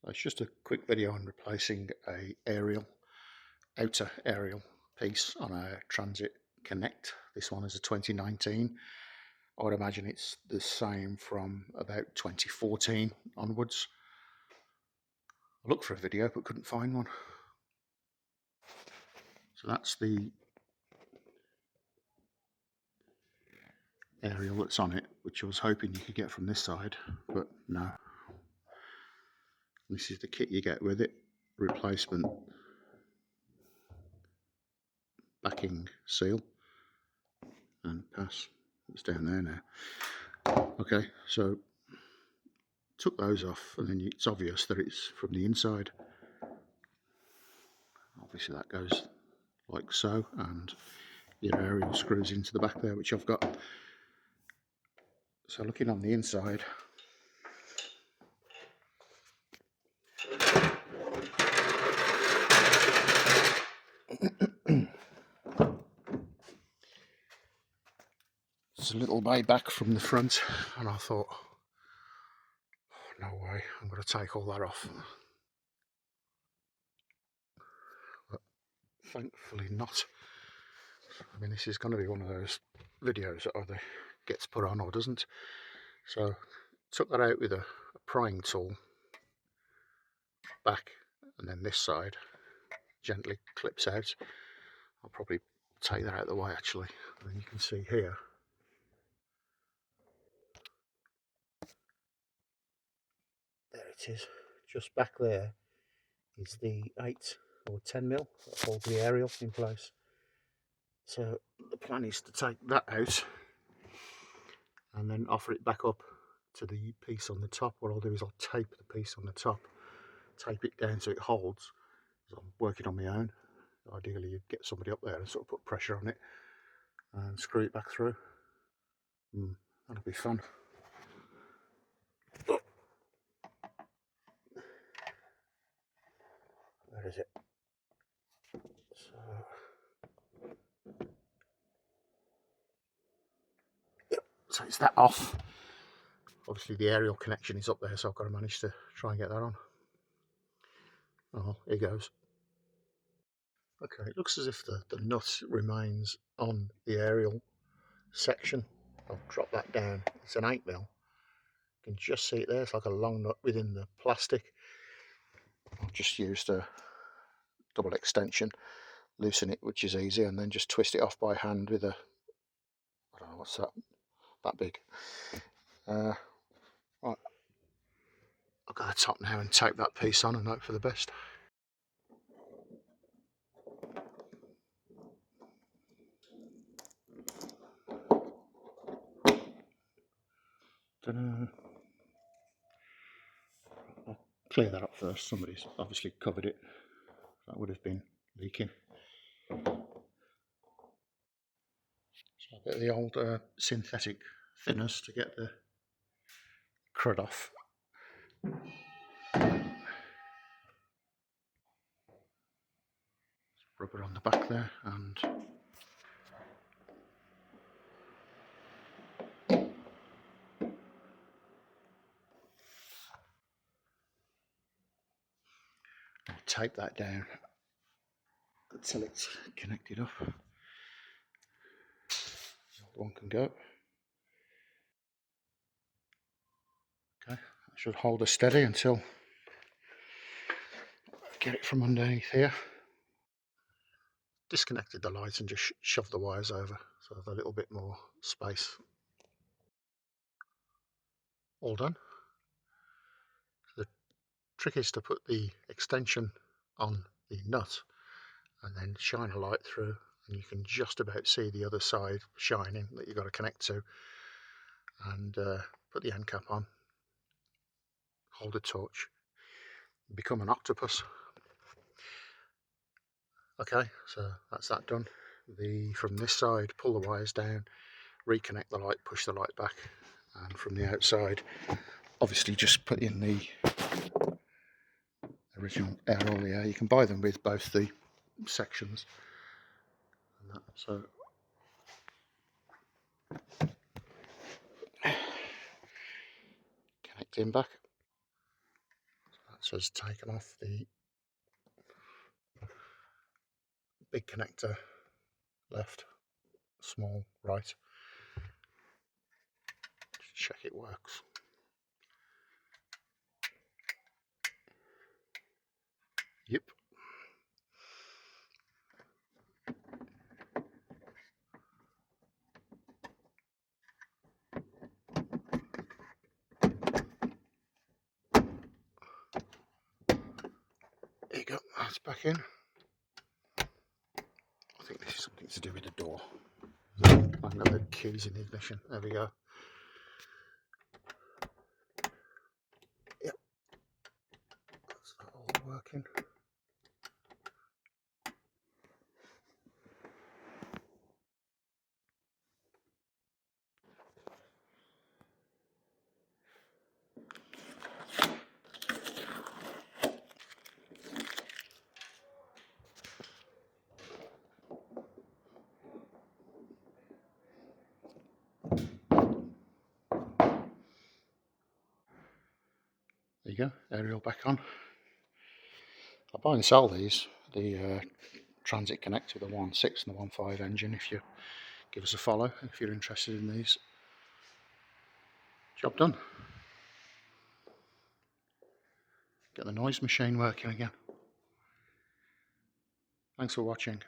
It's just a quick video on replacing a outer aerial piece on a Transit Connect. This one is a 2019. I would imagine it's the same from about 2014 onwards. I looked for a video but couldn't find one. So that's the aerial that's on it, which I was hoping you could get from this side, but no. This is the kit you get with it. Replacement backing seal and pass. It's down there now. Okay, so took those off, and then it's obvious that it's from the inside. Obviously that goes like so, and your aerial screws into the back there, which I've got. So looking on the inside, it's a little way back from the front, and I thought, oh, no way, I'm going to take all that off. But thankfully not. I mean, this is going to be one of those videos that either gets put on or doesn't. So took that out with a prying tool back, and then this side gently clips out. I'll probably take that out of the way actually, and then you can see here there it is, just back there is the 8 or 10mm that holds the aerial in place. So the plan is to take that out and then offer it back up to the piece on the top. What I'll do is I'll tape the piece on the top, tape it down so it holds. I'm working on my own. Ideally you'd get somebody up there and sort of put pressure on it and screw it back through. That'll be fun. Where is it? So it's that off. Obviously the aerial connection is up there, so I've got to manage to try and get that on. Oh, here goes. Okay, it looks as if the nut remains on the aerial section. I'll drop that down. It's an 8mm. You can just see it there. It's like a long nut within the plastic. I've just used a double extension, loosen it, which is easy, and then just twist it off by hand with a, I don't know what's that big. Right, I'll go to the top now and tape that piece on and hope for the best. I'll clear that up first. Somebody's obviously covered it. That would have been leaking. So a bit of the old synthetic thinners to get the crud off. Rubber on the back there, and I'll tape that down until it's connected up. One can go. Okay, that should hold us steady until I get it from underneath here. Disconnected the lights and just shoved the wires over so I have a little bit more space. All done. The trick is to put the extension on the nut and then shine a light through, and you can just about see the other side shining that you've got to connect to, and put the end cap on, hold a torch, become an octopus. Okay, so that's that done. From this side, pull the wires down, reconnect the light, push the light back, and from the outside obviously just put in the original air all the air. You can buy them with both the sections and that. So connect in back, so So it's taken off the big connector left, small right. Just check it works. Yep. There you go, that's back in. I think this is something to do with the door. I've got the keys in the ignition. There we go. Yep. That's all working. There you go, aerial back on. I buy and sell these, the Transit Connect with the 1.6 and the 1.5 engine. If you give us a follow, if you're interested in these. Job done. Get the noise machine working again. Thanks for watching.